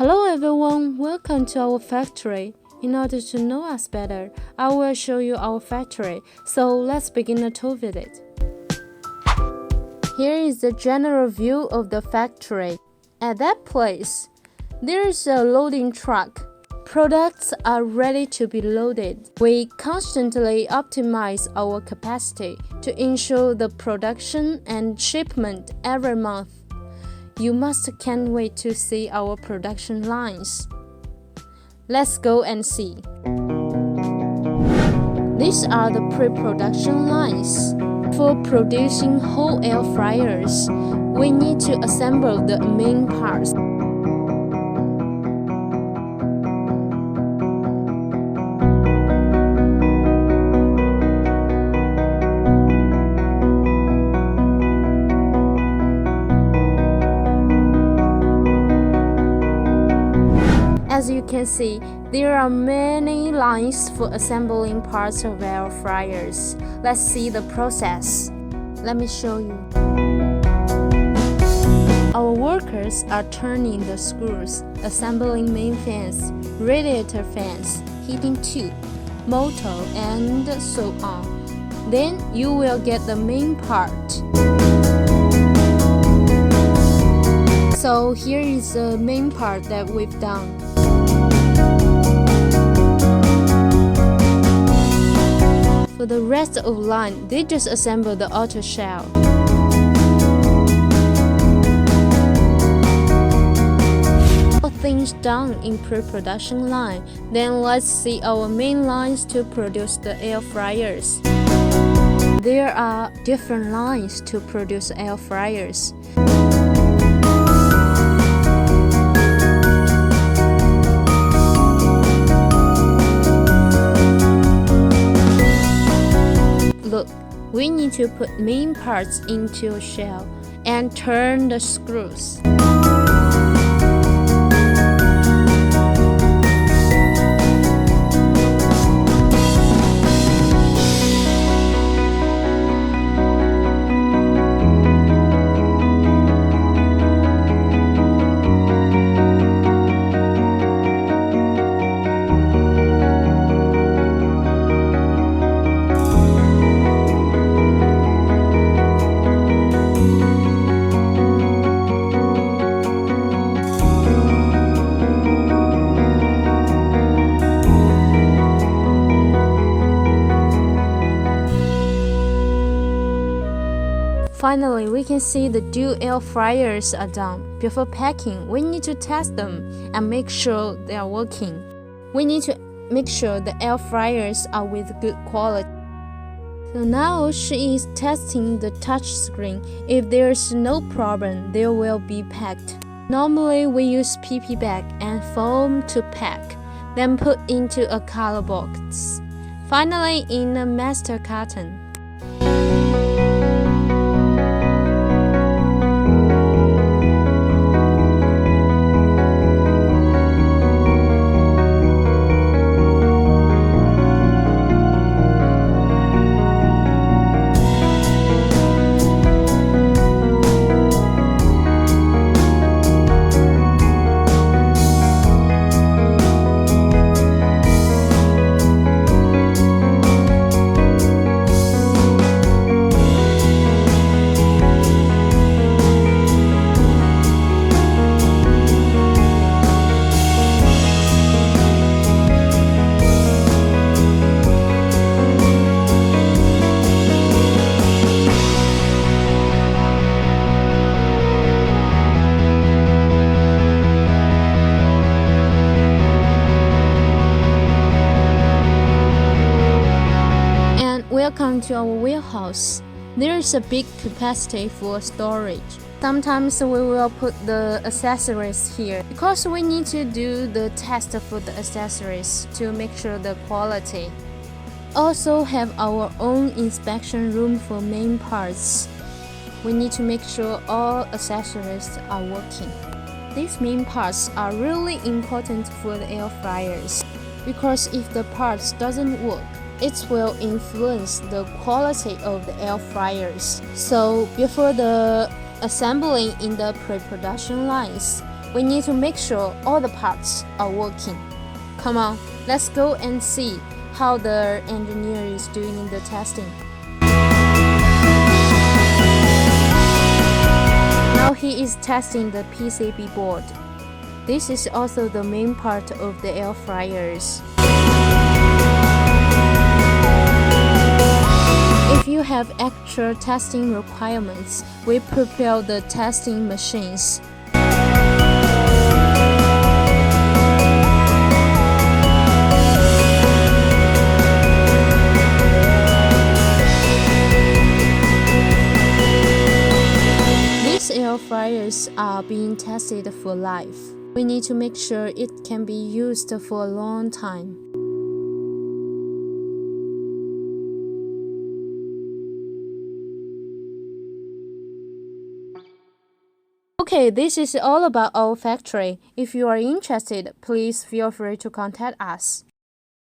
Hello everyone, welcome to our factory. In order to know us better, I will show you our factory, so let's begin a tour visit. Here is the general view of the factory. At that place, there is a loading truck. Products are ready to be loaded. We constantly optimize our capacity to ensure the production and shipment every month. You can't wait to see our production lines. Let's go and see. These are the pre-production lines. For producing whole air fryers, we need to assemble the main parts. As you can see, there are many lines for assembling parts of air fryers. Let's see the process. Let me show you. Our workers are turning the screws, assembling main fans, radiator fans, heating tube, motor, and so on. Then you will get the main part. So here is the main part that we've done. For the rest of the line, they just assemble the outer shell. All things done in pre-production line, then let's see our main lines to produce the air fryers. There are different lines to produce air fryers. Look, we need to put main parts into a shell and turn the screws. Finally, we can see the two air fryers are done. Before packing, we need to test them and make sure they are working. We need to make sure the air fryers are with good quality. So now she is testing the touch screen. If there is no problem, they will be packed. Normally, we use PP bag and foam to pack, then put into a color box. Finally, in a master carton. Welcome to our warehouse. There is a big capacity for storage. Sometimes we will put the accessories here because we need to do the test for the accessories to make sure the quality. Also have our own inspection room for main parts. We need to make sure all accessories are working. These main parts are really important for the air fryers because if the parts doesn't work, it will influence the quality of the air fryers. So before the assembling in the pre-production lines, We need to make sure all the parts are working. Come on, let's go and see how the engineer is doing the testing. Now he is testing the PCB board. This is also the main part of the air fryers. If you have extra testing requirements, we prepare the testing machines. These air fryers are being tested for life. We need to make sure it can be used for a long time. Okay, this is all about our factory. If you are interested, please feel free to contact us.